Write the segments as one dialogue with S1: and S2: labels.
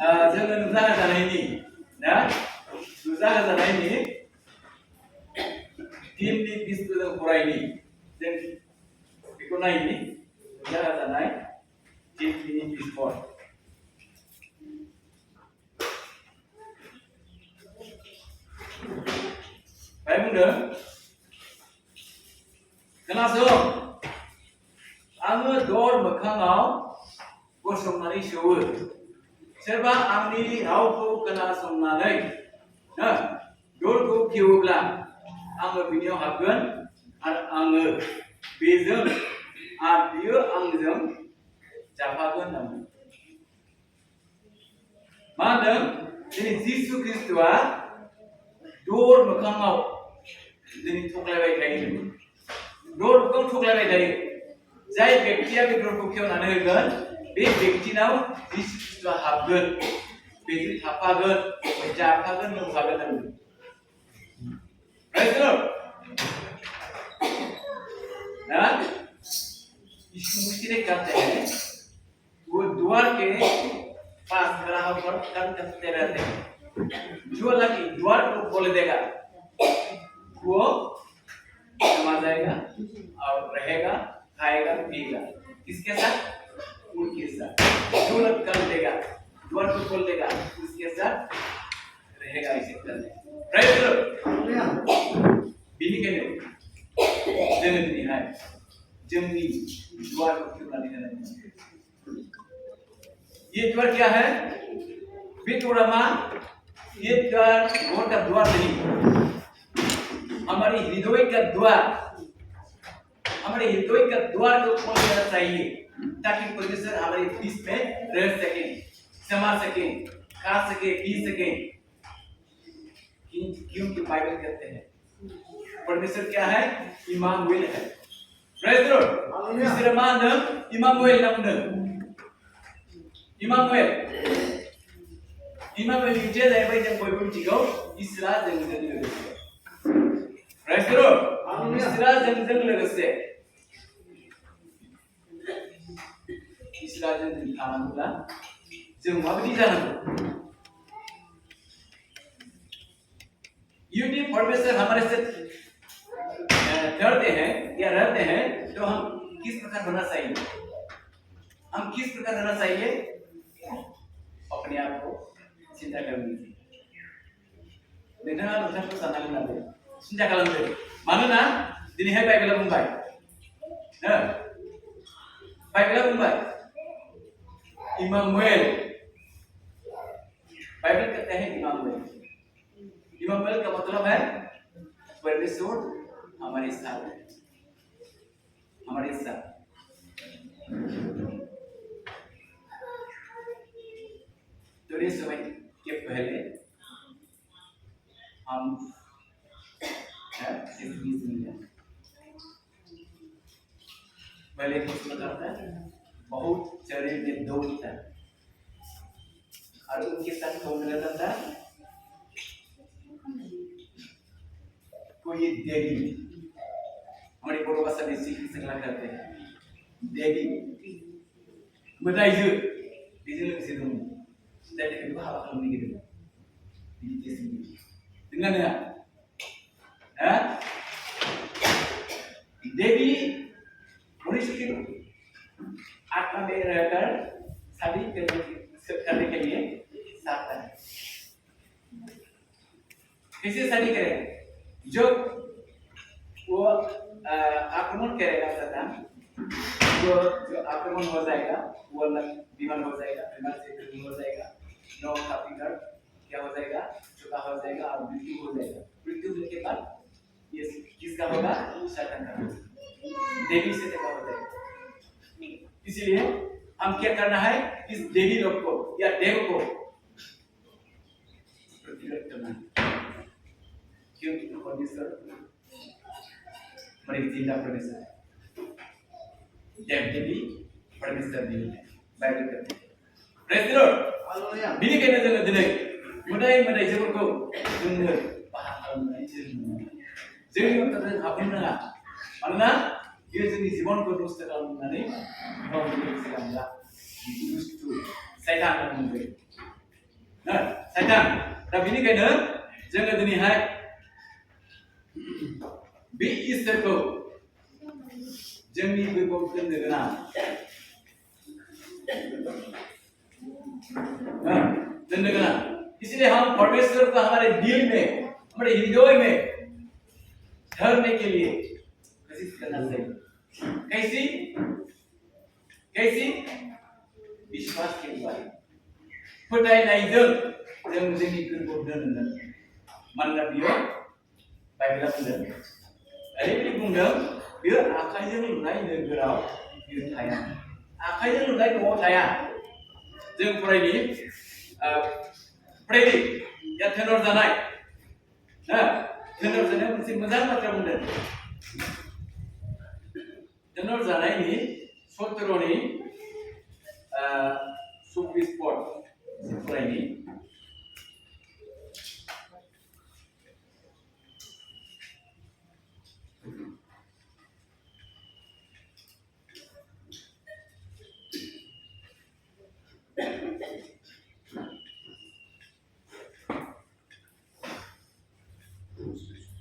S1: जोङो नुजाहो जानायनि ना नुजाहो जानायनि दिननि बिसखौ जों फरायनि जों बेखौ नायनि नुजाहो जानाय दिननि बिसखौ बाय बुंदों खोनासं आङो दर मोखाङाव गसंनानै सौवो सोरबा आंनि रावखौ खोनासंनानै दरखौ खेवोब्ला आङो बिनियाव हाबगोन आरो आङो बेजों आरो बियो आंजों जाफागोन होननानै मा होनदों दिनै जिसु ख्रिस्ट'आ दर मोखाङाव दिनै थुख्लायबाय थायो दर मोखाङाव थुख्लायबाय थायो जाय व्यक्तिया बे दरखौ खेवनानै होगोन बे व्यक्तिनाव जिसु ख्रिस्ट'आ हाबगोन बेजों थाफागोन जाफागोन लोंफागोन आरो Praise the Lord. ना यीशु मसीह ने कहते हैं वो द्वार के पास खड़ा होकर काम करते रहते हैं जो लड़की द्वार को खोल देगा वो समा जाएगा और रहेगा खाएगा पिएगा किसके साथ उनके साथ जो लोग कर देगा द्वार को खोल देगा उसके साथ रहेगा इसे करने Praise the Lord. बिनिखायनो जोङो दिनैहाय जोंनि द्वारखौ खेवनानै होनाय ये द्वार क्या है ये द्वार मा ये द्वार घर का द्वार नहीं हमारे हृदय का द्वार हमारे हृदय का द्वार को खोल देना चाहिए ताकि परमेश्वर हमारे बीच में रह सके समा सके खा सके पी सके क्योंकि बाइबल कहते हैं परमेश्वर क्या है इमानुएल है प्रेज द लॉर्ड इसरा मा होनदों इमानुएल होनना बुंदों इमानुएल ओंथिया जाहैबाय जों बयबो मिथिगौ इसोरा जोंजों लोगोसे प्रेज द लॉर्ड इसोरा जोंजों लोगोसे इसोरा जोंजों थानांगौब्ला जों माबायदि जानांगौ यदि परमेश्वर हमारे साथ करते हैं या रहते हैं तो हम किस प्रकार होना चाहिए हम किस प्रकार होना चाहिए अपने आप को चिंता करनी चाहिए नोंथांखौ साननानै लादो सिन्था खालामदो मानोना दिनैहाय बाइबेला बुंबाय इमानुएल बाइबल कहते हैं इमानुएल इमानुएल का मतलब है परमेश्वर हमारे साथ है हमारे साथ थोड़े समय के पहले हम इस बीच में पहले कुछ बताता है बहुत शरीर में दौड़ था और उनके साथ कौन रहता था कोई देवी हमारी बड़ो भाषा में सीख सकला करते हैं देवी मोदाइजो बेजों लोगोसे दं दा बेखौ हाबा खालामनो नागिरदों बिदि केसनि नङा नङा देवी मनुष्य की आत्मा में रहकर शादी करने के लिए चाहता है कैसे शादी करें जो वो आक्रमण करेगा शैतान जो आक्रमण हो जाएगा वो बीमार हो जाएगा बीमार से हो जाएगा नौ काफी कर क्या हो जाएगा चुका हो जाएगा और मृत्यु हो जाएगा मृत्यु होने के बाद ये किसका होगा शैतान का देवी से देखा हो जाएगा इसीलिए हम क्या करना है इस देवी लोग को या देव को प्रतिरोध करना है क्योंकि परमेश्वर हमारे जिंदा परमेश्वर देवी परमेश्वर देवी बाइबल कहते हैं प्रेज द लॉर्ड हालेलुया बिनिखायनो जोङो दिनै मोदायजोफोरखौ जोङो बाहा खालामनानै जोंनि अनगायै हाबनो नाङा मानोना बेयो जोंनि जिबनखौ नस्थ' खालामनानै गावनि सिगांला दुष्ट शैतान होननानै साइथान दा बिनिखायनो जोङो दिनैहाय बे इसोरखौ जोंनि गोर्बोआव दोननो गोनां दोननो गोनां इसलिए हम परमेश्वर को हमारे दिल में हमारे हृदय में धरने के लिए कोशिश करना चाहिए कैसी कैसी विश्वास के द्वारा फोथायनायजों जों जोंनि गोर्बोआव दोननो मानोना बियो बाइबेला बुंदों ओरैबायदि बुंदों बियो आखाइजों लुनाय नोगोराव बियो थाया आखाइजों लुनाय न'आव थाया जों फरायनि प्रेरित या थेनर जानाय थेनर जानायाव मोनसे मोजां बाथ्रा बुंदों थेनर जानायनि 17नि 24 पद फरायनि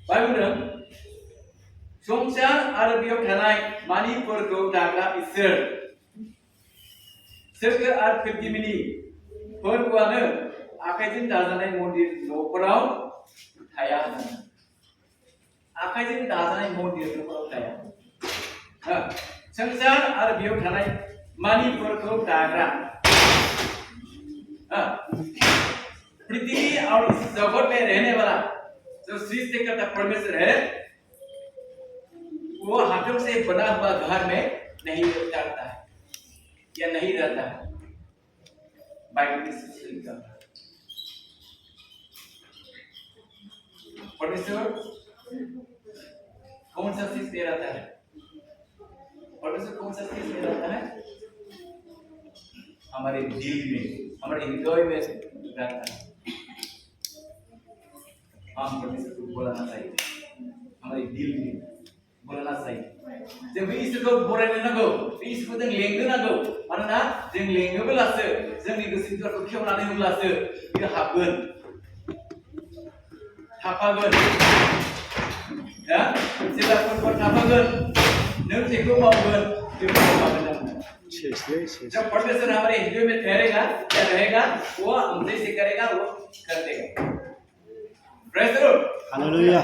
S1: बाइबेलजों संसार आरो बेयाव थानाय मानिफोरखौ दाग्रा इसोर सोरगो आरो पृथ्वीनि फोरबोआनो आखाइजों दाजानाय मन्दिर न'फोराव थाया आखाइजों दाजानाय मन्दिर न'फोराव थाया संसार आरो बेयाव थानाय मानिफोरखौ दाग्रा पृथ्वी और जगत में रहने वाला जो सृष्टि करता परमेश्वर है वो हाथों से बना हुआ घर में नहीं उतरता है या नहीं रहता है बाइबल में लिखा परमेश्वर कौन सा चीज में रहता है परमेश्वर कौन सा चीज में रहता है हमारे दिल में हमारे हृदय में रहता है हम परमेश्वर को बुलाना चाहिए हमारे दिल में बुलाना चाहिए जों बे इसोरखौ बरायनो नांगौ बे इसोरखौ जों लेंनो नांगौ मानोना जों लेङोब्लासो जोंनि गोसोनि दुआरखौ खेवनानै होब्लासो बियो हाबगोन थाफागोन जेब्ला फोरबो थाफागोन नों जेखौ मावगोन बेखौ मावगोन जब परमेश्वर हमारे हृदय में ठहरेगा या रहेगा वो हमसे से करेगा वो कर देगा प्रेज़ द लॉर्ड
S2: हालेलुया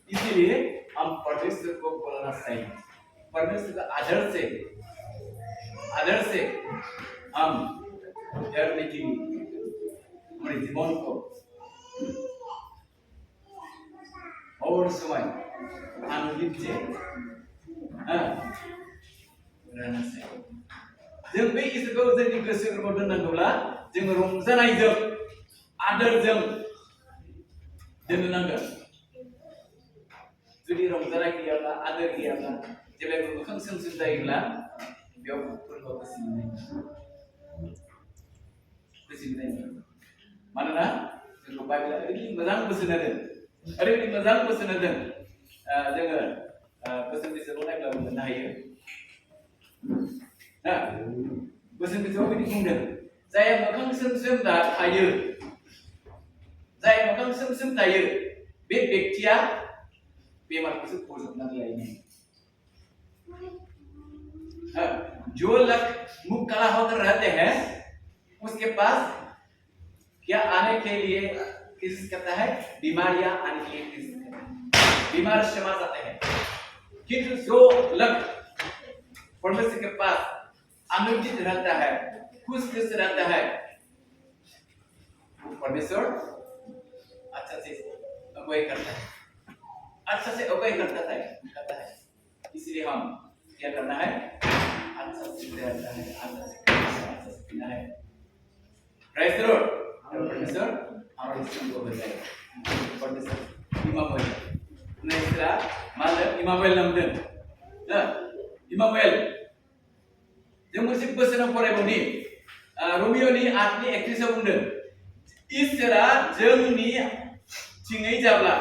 S1: इसीलिए हम परमेश्वर को बुलाना चाहिए परमेश्वर का आदर से हम डरने के लिए हमारे जीवन को और समय आनंदित से रहना चाहिए जों बे इसोरखौ जोंनि गोसो गोरबोआव दोननांगौब्ला जों रंजानायजों आदरजों दोननो नांगोन जुदि रंजानाय गैयाब्ला आदर गैयाब्ला जेब्लायबो मोखां सोमसोम जायोब्ला बेयाव फोरबोआव गोसो मोननाय मानोना जोंखौ बाइबेला ओरैबायदि मोजां बोसोन होदों जोङो बोसोन बिजाबाव नायब्लाबो मोननो हायो बोसोन बिजाबाव बिदि बुंदों जाय मोखां सोमसोम थायो बे व्यक्तिया बेमारखौसो बजबनानै लायो जो लोग मुंह काला होकर रहते हैं उसके पास क्या आने के लिए कोशिश करता है बीमारियां आने के लिए कोशिश करता है बीमार समाज आते हैं किंतु जो लोग परमेश्वर के पास आनंदित रहता है खुश रहता है परमेश्वर अच्छा से अगुवाई करता है इसलिए हम क्या करना है अच्छा से रहना है अच्छा से पीना है प्रेज़ द लॉर्ड परमेश्वर हमारे जीवन को बचाए परमेश्वर इमानुएल नैसरा माले इमानुएल नामदों इमानुएल जों मोनसे बोसोनाव फरायबावनि रमिय'नि 8नि 31 आव बुंदों इसोरा जोंनि थिङै जाब्ला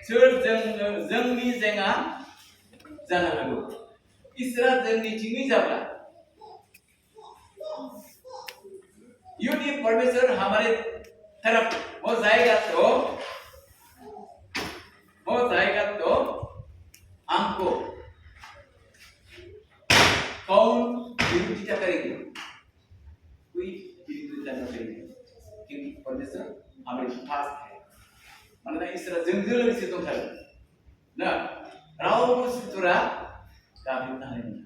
S1: सोर जोंनि जेंना जानो हागौ इसोरा जोंनि थिङै जाब्ला यदि परमेश्वर हमारे तरफ हो जाएगा तो हमको कौन विरोधिता करेगी? कोई विरोधिता न करेगी, क्योंकि परमेश्वर हमारे पास है। मानोना इसोरा जोंजों लोगोसे दंथारो ना, रावबो सुथुरा गाग्लोबनो हानाय नङा।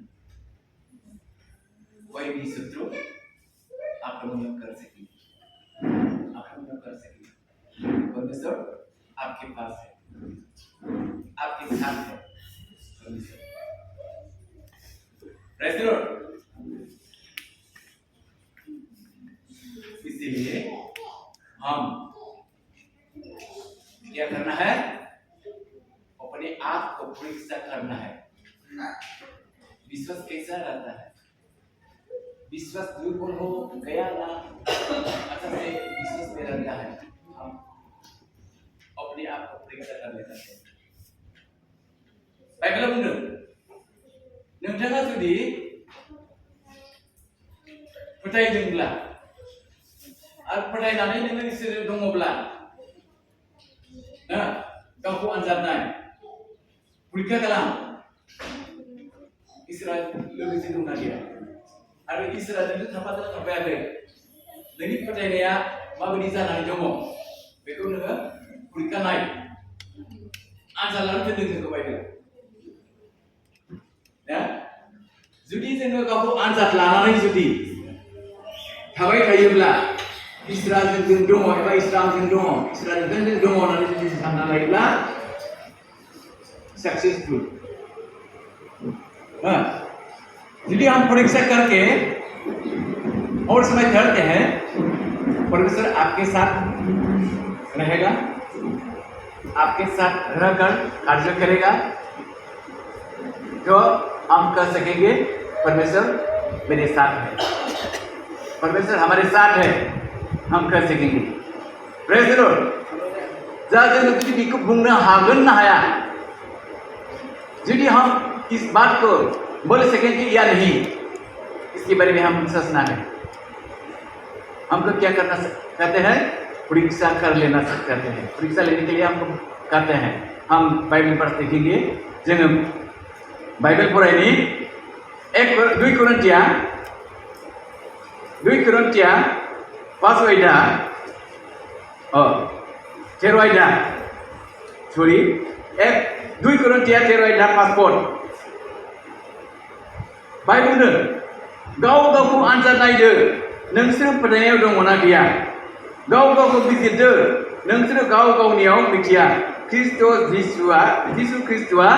S1: कोई भी शत्रु आक्रमण कर सकेगी। परमेश्वर आपके पास है, आपके साथ है। Praise the Lord. इसीलिए हम क्या करना है? अपने आप को परीक्षा करना है। विश्वास कैसा रहता है? विश्वास दुर्बल हो गया ना, अच्छा से विश्वास में रहता है, हम अपने आप को परीक्षा कर लेते हैं। बाइबेला बुंदों, नोंथाङा जुदि फोथायदोंब्ला आरो फोथायनानै नोङो इसोर दङब्ला ना, गावखौ आनजाद नाय, परीक्षा खालाम, इसोरा लोगोसे दंना गैया आरो इसोरा नोंजों थाफादोंना थाफायाखै, नोंनि फोथायनाया माबायदि जानानै दङ बेखौ नोङो परीक्षा नाय, आनजाद लानो दोनदों जोंखौ बाइबेला। दा जुदि जोङो गावखौ आनजाद लानानै जुदि थाबाय थायोब्ला, इसोरा जोंजों दङ एबा इसोरा आंजों दङ, इसोरा नोंजों दङ होननानै जुदि सानना लायोब्ला सक्सेसफुल। यदि हम परीक्षा करके और समय करते हैं, परमेश्वर आपके साथ रहेगा, आपके साथ रहकर कार्य करेगा, तो हम कह सकेंगे परमेश्वर मेरे साथ है, परमेश्वर हमारे साथ है, हम कह सकेंगे। Praise the Lord. जहाँ जों जुदि बेखौ बुंनो हागोन ना हाया, यदि हम इस बात को बोल सकेंगे या नहीं, इसके बारे में हम सोचना है। हमको क्या करना कहते हैं? परीक्षा कर लेना कहते हैं। परीक्षा लेने के लिए हमको कहते हैं, हम बाइबल पर देखेंगे, जोङो बाइबल फरायनि 2 कोरिन्थिया 5 आयदा 13 आयदा 2 कोरिन्थिया 13 आयदा 5 पद। बाइबेल गाव गावखौ आनजाद नायदो, नोंसोर फोथायनायाव दङना गैया, गाव गावखौ बिजिरदो, नोंसोर गाव गावनियाव मिथिया, जिसु ख्रिस्टआ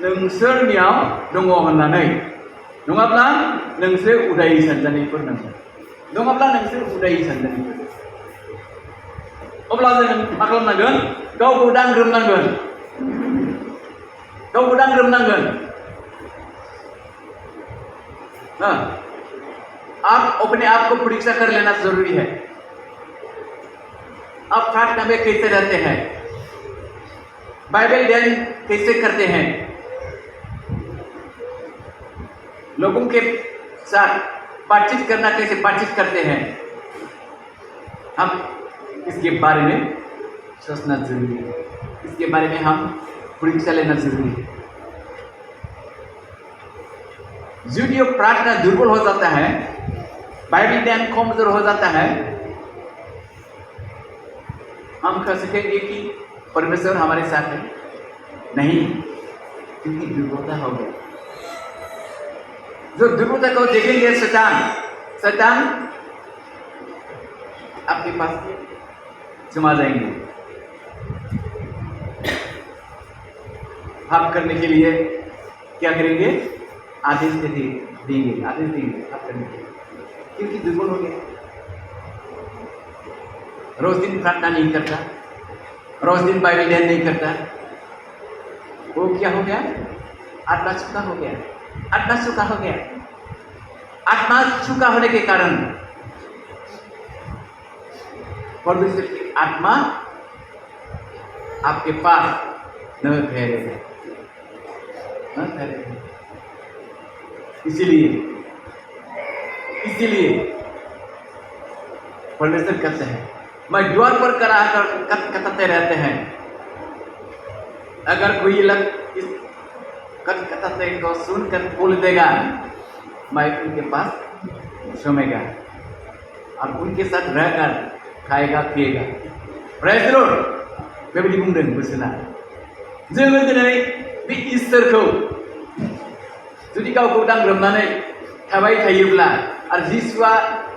S1: नोंसोरनियाव दङ होननानै, नङाब्ला नोंसोर उदायि सानजानायफोर नांगोन, नङाब्ला नोंसोर उदायि सानजानायफोर। अब्ला जों मा खालामनांगोन? गावखौ दांग्रोमनांगोन, गावखौ दांग्रोमनांगोन। आप अपने आप को परीक्षा कर लेना जरूरी है। आप प्रार्थना में कैसे रहते हैं? बाइबल ध्यान कैसे करते हैं? लोगों के साथ बातचीत करना कैसे बातचीत करते हैं? हम इसके बारे में सोचना जरूरी है, इसके बारे में हम परीक्षा लेना जरूरी है। यदि प्रार्थना दुर्बल हो जाता है, बाइबल ध्यान कमजोर हो जाता है, हम कह सकेंगे कि परमेश्वर हमारे साथ है? नहीं, क्योंकि दुर्बलता हो गई। जो दुर्बलता को देखेंगे शैतान आपके पास समा जाएंगे। आप करने के लिए क्या करेंगे? आदेश देंगे आप करने के लिए, क्योंकि दुर्बल हो गया। रोज दिन प्रार्थना नहीं करता, रोज दिन बाइबल ध्यान नहीं करता, वो क्या हो गया? आत्मा चुका हो गया, आत्मा चुका हो गया। आत्मा चुका होने के कारण परमेश्वर की आत्मा आपके पास न ठहरेगा, न ठहरेगा। इसीलिए परमेश्वर कहते हैं, मैं द्वार पर खटखटाते रहते हैं, अगर कोई लग इस खटखटाते को सुनकर खोल देगा, मैं उनके पास सोमेगा और उनके साथ रहकर खाएगा पिएगा। Praise the Lord. बेबायदि बुंदों बोसोना। जोङो दिनै बे इसोरखौ जुदि गावखौ दांग्रोमनानै थाबाय थायोब्ला आरो जिसुआ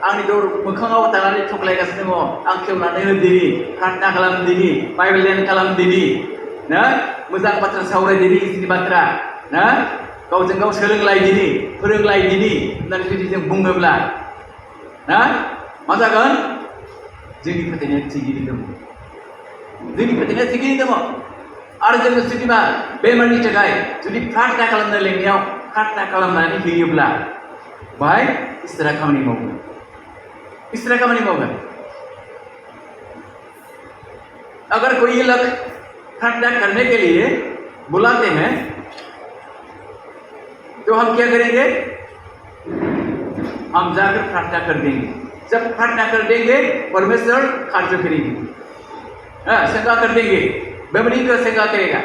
S1: आंनि दर मोखाङाव थानानै थख्लायगासिनो दङ, आं खेवनानै होदिनि, प्रार्थना खालामदिनि, बाइबेल लेन खालामदिनि, ना मोजां बाथ्रा सावरायदिनि, इसोरनि बाथ्रा, ना गावजों गाव सोलोंलायदिनि, फोरोंलायदिनि होननानै जुदि जों बुङोब्ला, ना मा जागोन? जोंनि फोथायनाया थिगैनो दङ। जोंनि फोथायनाया थिगैनो दङ। आरो जोङो जुदिबा बेमारनि थाखाय जुदि प्रार्थना खालामनो लेंनायाव प्रार्थना खालामनानै होयोब्ला बाहाय इसोरा खामानि मावगोन। इसोरा खामानि मावगोन। अगर कोई ये लोग प्रार्थना करने के लिए बुलाते हैं तो हम क्या करेंगे? हम जाकर प्रार्थना कर देंगे। जब प्रार्थना कर देंगे परमेश्वर कार्य करेंगे। सेवा कर देंगे। बेमारी को सेवा करेगा।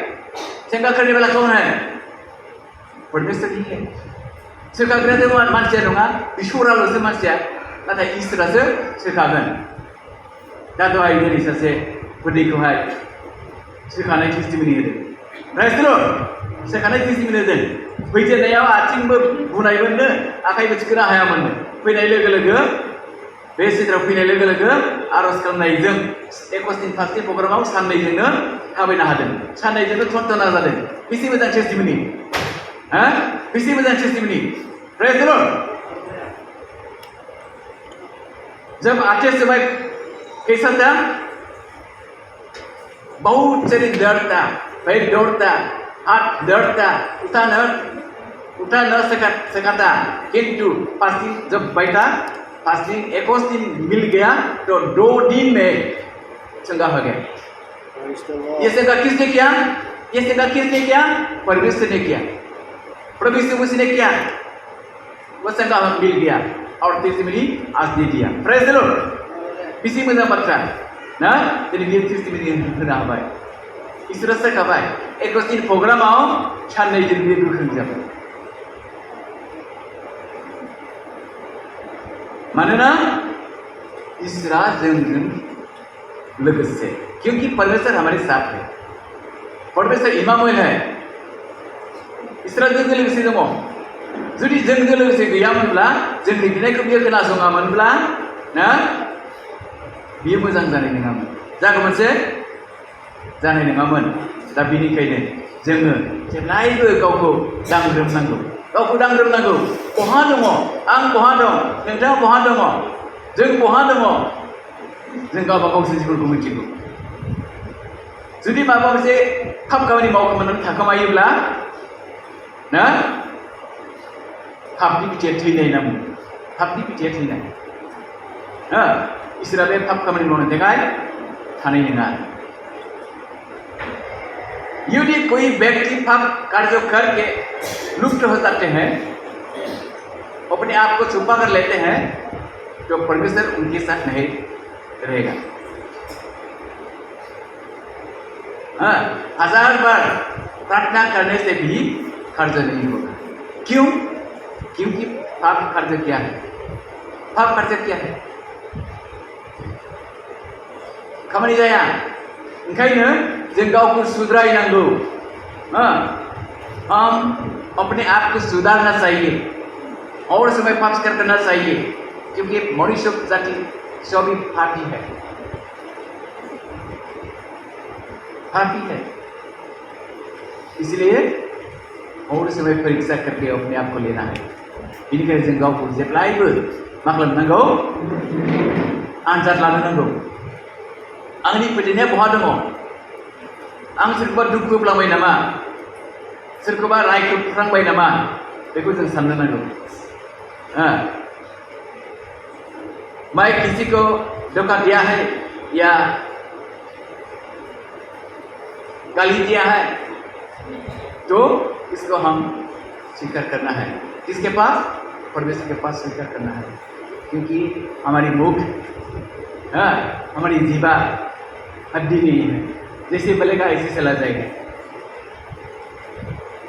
S1: सेवा करने वाला कौन है? परमेश्वर ही है। सेवा करने वाला मानसिया नङा, इसोराल'सो मानसिया, नाथाय इसोरासो सोखागोन। दा दहाय दिनै सासे खुदिखौहाय सोखानाय टेस्टिमनि होदों। Praise the Lord. सोखानाय टेस्टिमनि होदों। फैजेननायाव आथिंबो बुनायमोननो, आखाइबो थिखोनो हायामोननो। फैनाय लोगो लोगो बे सिद्राव फैनाय लोगो लोगो आर'ज खालामनायजों 21 दिन फार्स्ट प्रग्रामाव साननैजोंनो थाबायनो हादों। साननैजोंनो थन्थना जादों। बेसे मोजां टेस्टिमनि। बेसे मोजां टेस्टिमनि। Praise the lord. जब आते समय कैसा था? बहुत शरीर दर्द था, पैर दौड़ता, हाथ दर्द था, उठा न सका, किंतु 5 दिन जब बैठा, 5 दिन 21 दिन मिल गया तो 2 दिन में चंगा हो गया। ये चंगा किसने किया? ये चंगा किसने किया? परमेश्वर ने किया। परमेश्वर उसने किया। वो चंगा मिल गया और टेस्टिमनी आज दे दिया। Praise the Lord. बेसे मोजां बाथ्रा ना? दिनै बे टेस्टिमनी होनो हाबाय। इसोरा सोखाबाय। 21 दिन प्रग्रामाव साननैजों बे गोख्रों जाबाय। मानोना इसरा जोंजों लोगोसे, क्योंकि परमेश्वर हमारे साथ है। परमेश्वर इमानुएल है। इसरा जोंजों लोगोसे दङ। जुदि जोंजों लोगोसे गैयामोनब्ला, जोंनि बिनायखौ बियो खोनासङामोनब्ला, ना बियो मोजां जानाय नङामोन। जागौमोनसे जानाय नङामोन। दा बेनिखायनो जोङो जेब्लायबो गावखौ दांग्रोमनांगौ। गावखौ दांग्रोमनांगौ। बहा दङ? आं बहा दं? नोंथाङा बहा दङ? जों बहा दङ? जों गावबा गावसो जिबनखौ मिथिगौ। जुदि माबा मोनसे खामानि मावखोमानानै थाखोमायोब्ला, ना पापनि बिथिया थैनाय नाम। पापनि बिथिया थैनाय। इसोरा बे पाप खामानि मावनो थाखाय थानाय नङा। यदि कोई व्यक्ति पाप कार्य करके लुप्त हो जाते हैं, अपने आप को छुपा कर लेते हैं, तो परमेश्वर उनके साथ नहीं रहेगा। 1000 बार प्रार्थना करने से भी कार्य नहीं होगा। क्यों? क्योंकि पाप कार्य क्या है? पाप कार्य क्या है? खामानि जाया। ओंखायनो जों गावखौ सुद्रायनांगौ। हम अपने आप को सुधारना चाहिए और समय पाप करना चाहिए, क्योंकि मनुष्य जाति सभी पापी है। पापी है। इसलिए और समय परीक्षा करके अपने आप को लेना है। बेनिखायनो जों गावखौ जेब्लायबो मा खालामनांगौ? आनजाद लानो नांगौ। आंनि फोथायनाया बहा दङ? आं सोरखौबा दुखु होफ्लांबाय नामा? सोरखौबा रायख्रुबफ्लांबाय नामा? बेखौ जों साननो नांगौ। मैं किसी को धोखा दिया है या गाली दिया है, तो इसको हम स्वीकार करना है। किसके पास? परमेश्वर के पास स्वीकार करना है। क्योंकि हमारी मुख, हाँ, हमारी जीवा हड्डी नहीं है, जैसे बोलेगा ऐसे चला जाएगा।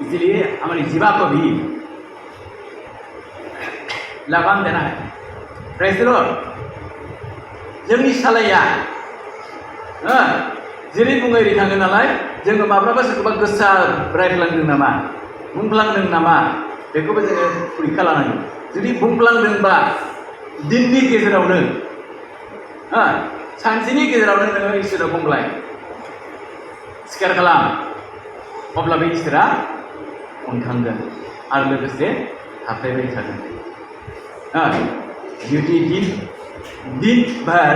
S1: इसलिए हमारी जीवा को भी लगाम देना है। Praise the Lord. जोंनि सालाया जेरै बुङो एरै थाङो नालाय, जोङो माब्लाबा सोरखौबा गोसा रायफ्लांदों नामा, बुंफ्लांदों नामा, बेखौबो जोङो परीक्षा लानांगोन। जुदि बुंफ्लांदोंबा दिननि गेजेरावनो, सानसेनि गेजेरावनो नोङो इसोराव बुंलाय, सिखार खालाम, अब्ला बे इसोरा अनखांगोन आरो लोगोसे हाबफैबाय थागोन। यदि दिन भर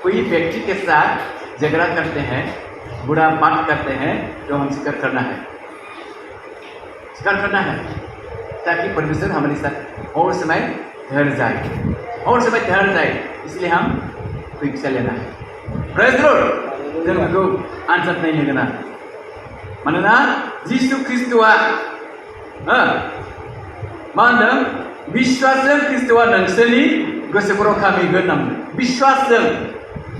S1: कोई व्यक्ति के साथ झगड़ा करते हैं, बुरा बात करते हैं, तो हम स्वीकार करना है, ताकि परमेश्वर हमारे साथ और समय ठहर जाए, इसलिए हम परीक्षा लेना है। Praise the Lord. जों बेखौ आनजाद नायनो गोनां, मानोना जिसु ख्रिस्ट'आ मा होनदों? बिश्वासजों ख्रिस्ट'आ नोंसोरनि गोसोफोराव खामिगोन होनना बुंदों।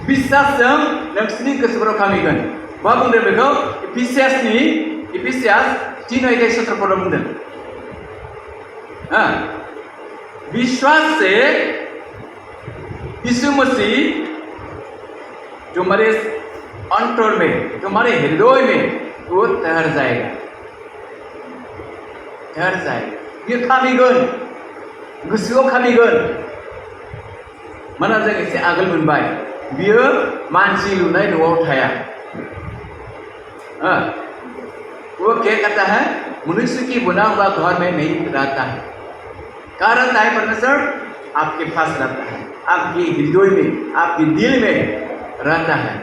S1: बिश्वासजों नोंसोरनि गोसोफोराव खामिगोन। मा बुंदों बेखौ? इफिसियास 3:17 बुंदों। विश्वास से यीशु मसीह तुम्हारे अंतर में, तुम्हारे हृदय में वो ठहर जाएगा। ये खामिगोन, गोसोआव खामिगोन। मानोना जों एसे आगोल मोनबाय, बियो मानसि लुनाय न'आव थाया। वो क्या कहता है? मनुष्य की बना हुआ घर में नहीं रहता है। कहाँ रहता है? परमेश्वर आपके पास रहता है, आपके हृदय में, आपके दिल में रहता है।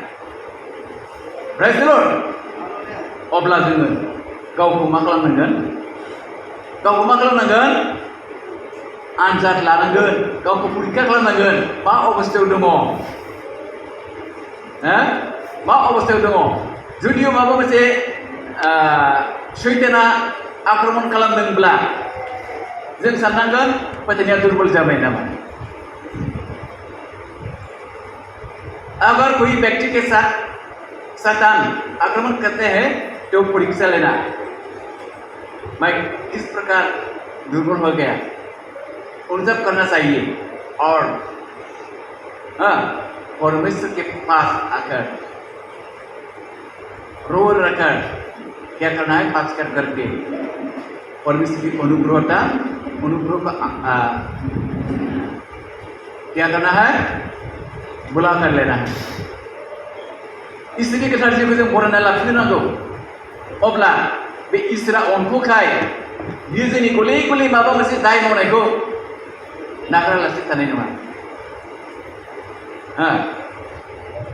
S1: Praise the Lord. अब्ला जोङो गावखौ मा खालामनांगोन? आनजाद लानांगोन, गावखौ परीक्षा खालामनांगोन। मा अबस्थायाव दङ? मा अबस्थायाव दङ? जुदिअ माबा मोनसे सैताना आक्रमण खालामदोंब्ला जों साननांगोन फोथायनाया दुर्बल जाबाय नामा। अगर कोई व्यक्ति के साथ शैतान आक्रमण करते हैं तो परीक्षा लेना, मैं किस प्रकार दुर्बल हो गया, उनसे करना चाहिए और परमेश्वर के पास आकर रो रखकर क्या करना है? पास करके परमेश्वर की अनुग्रह को क्या करना है? बुला कर लेना है। इसलिए गोथारथिखौ जों बरायना लाखिनो नांगौ। अब्ला बे इसोरा अनखौखाय बियो जोंनि गले माबा मोनसे दाय मावनायखौ नागारालासे थानाय नङा।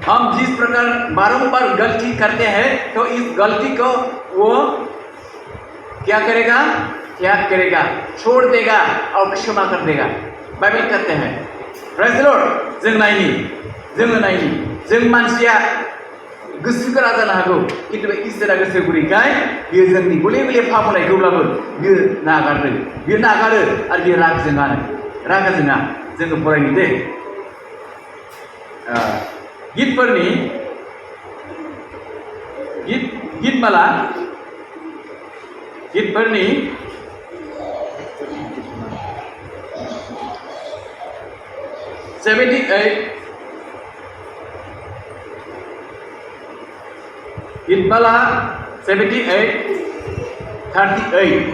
S1: हम जिस प्रकार बारंबार गलती करते हैं तो इस गलती को वो क्या करेगा? त्याग करेगा, छोड़ देगा और क्षमा कर देगा। बाइबल कहते हैं। Praise the Lord. जोङो नायनि जों मानसिया गोसो गोरा जानो हागौ, किन्तु इसोरा गोसो गुरैखाय बियो जोंनि गले पाप मावनायखौब्लाबो बियो नागारो आरो बियो रागा जोङा। जोङो फरायनि दे गीतफोरनि 78 Gitbala 78:38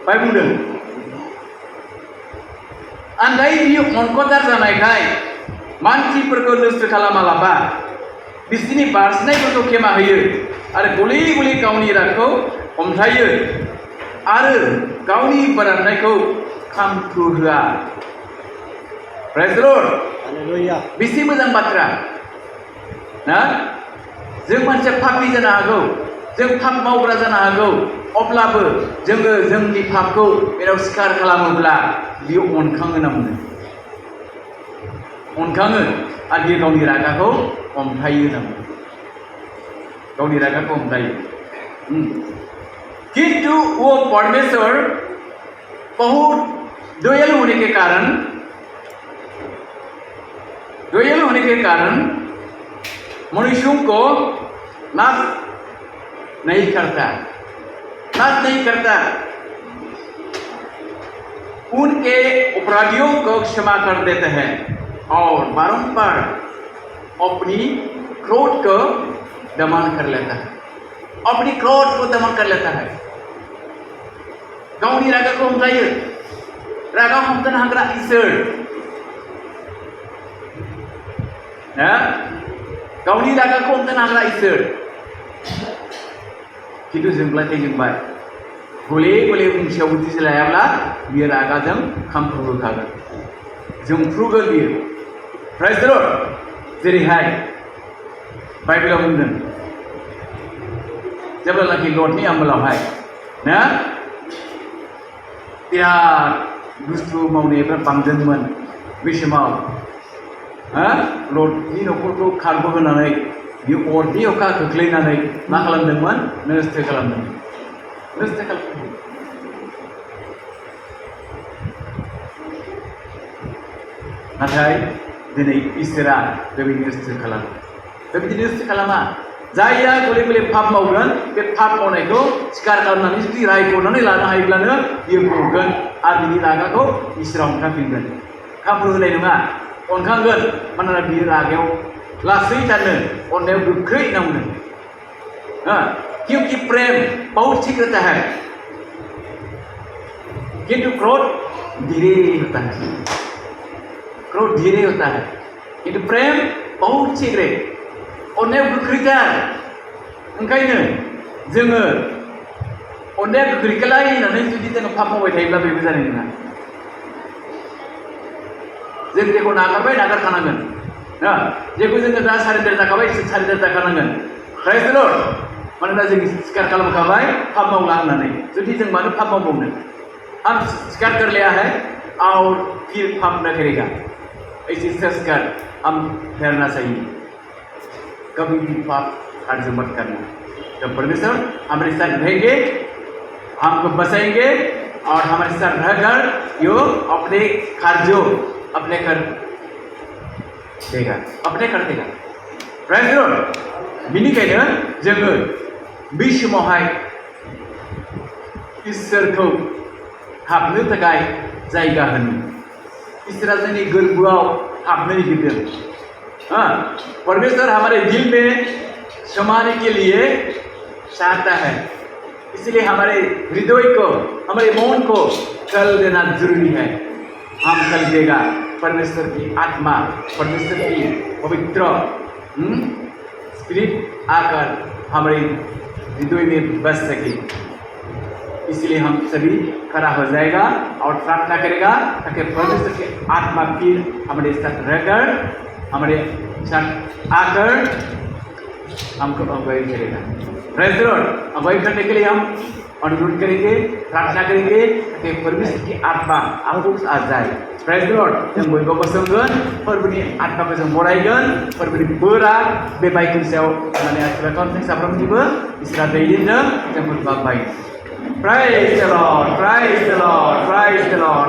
S1: बाय बुंदों आन्दाय बियो अनखदार जानायखाय मानसिफोरखौ नस्थ' खालामालाबा बिसोरनि बारसिनायफोरखौ खेमा होयो आरो गले गावनि रागखौ हमथायो आरो गावनि फोराननायखौ खामथु होआ। Praise the lord. हालेलुया। बेसे मोजां बाथ्रा ना। जों मानसिया पापी जानो हागौ, जों पाप मावग्रा जानो हागौ, अब्लाबो जोङो जोंनि पापखौ बेनाव स्वीकार खालामोब्ला बियो अनखाङो ना बुङो। अनखाङो आरो बियो गावनि रागाखौ हमथायो ना बुङो। गावनि रागाखौ हमथायो। किन्तु वो परमेश्वर बहुत दयालु होने के कारण मनुष्यों को नाश नहीं करता, उनके अपराधियों को क्षमा कर देता है और बारंबार अपनी क्रोध को दमन कर लेता है, गावनि रागाखौ हमथायो, रागा हमथानो हाग्रा इसोर, गावनि रागाखौ हमथानो हाग्रा इसोर, खिन्थु जोंबाय गले बुंसेयाव बुद्धि लायाब्ला बियो रागाजों खामफ्रुखागोन, जोंफ्रुगोन बियो। Praise the lord. जेरैहाय बाइबेलाव बुंदों जेब्लानाखि लटनि आमोलावहाय ना बिराद बुस्थु मावनायफ्रा बांदोंमोन, बे समाव लटनि न'खरखौ खारबोहोनानै बियो अरनि अखा खोख्लैनानै मा खालामदोंमोन? नस्थ' खालामदोंमोन। नाथाय दिनै इसोरा बेबायदि नस्थ' खालामा। जायहा गले पाप मावगोन, बे पाप मावनायखौ स्वीकार खालामनानै जुदि रायख'नानै लानो हायोब्लानो बियो गगोन आरो बिनि रागाखौ इसोरा हमथाफिनगोन। खाबु होनाय नङा, अनखांगोन। मानोना बियो रागायाव लासै थानो, अननायाव गोख्रै नांगोन। क्योंकि प्रेम बहुत शीघ्र होता है, किंतु क्रोध धीरे होता है। किंतु प्रेम बहुत शीघ्र, अननायाव गोख्रैथार। ओंखायनो जोङो अननाया गोख्रैखालाय होननानै जुदि जोङो पाप मावबाय थायोब्ला बेबो जानाय नङा। जों जेखौ नागारखानांगोन, जेखौ जोङो दा सारेन्डार जाखाबाय, सारेन्डार जाखानांगोन। Praise the Lord. मानोना जों स्वीकार खालामखाबाय पाप मावला होननानै। जुदि जों मानो पाप मावबावनो? हम स्वीकार कर लिया है और फिर पाप न करेगा, ऐसे संस्कार हम करना चाहिए। कभी भी पाप कार्य मत करना। जब परमेश्वर हमारे साथ रहेंगे, हमको बचाएंगे और हमारे साथ रहकर यो अपने कार्यों अपने कर देगा। Praise the lord. बिनिखायनो जोङो बै समावहाय इसोरखौ हाबनो थाखाय जायगा होनो। इसोरा जोंनि गोरबोआव हाबनो नागिरदों। परमेश्वर हमारे दिल में समाने के लिए चाहता है, इसलिए हमारे हृदय को, हमारे मन को खोल देना जरूरी है। हम खोल देगा। परमेश्वर की आत्मा, परमेश्वर की पवित्र स्पिरिट आकर हमारे हृदय में बस सके। इसलिए हम सभी खड़ा हो जाएगा और प्रार्थना करेगा ताकि परमेश्वर की आत्मा फिर हमारे साथ रहकर, हमारे साथ आकर हमको अगुवाई करेगा। Praise the Lord. अगुवाई करने के लिए हम अनुरोध करेंगे, प्रार्थना करेंगे ताकि परमेश्वर की आत्मा आपको आ जाए। Praise the Lord. जों बयबो गसंगोन, फोरबोनि आत्माखौ जों बरायगोन। फोरबोनि बोरा बे बाइबेलनि सायाव माने आथिखालाव जों साफ्रोमनिबो इसोरा दैदेननो जों फोरमायबाय। Praise the Lord, praise the Lord, praise the Lord.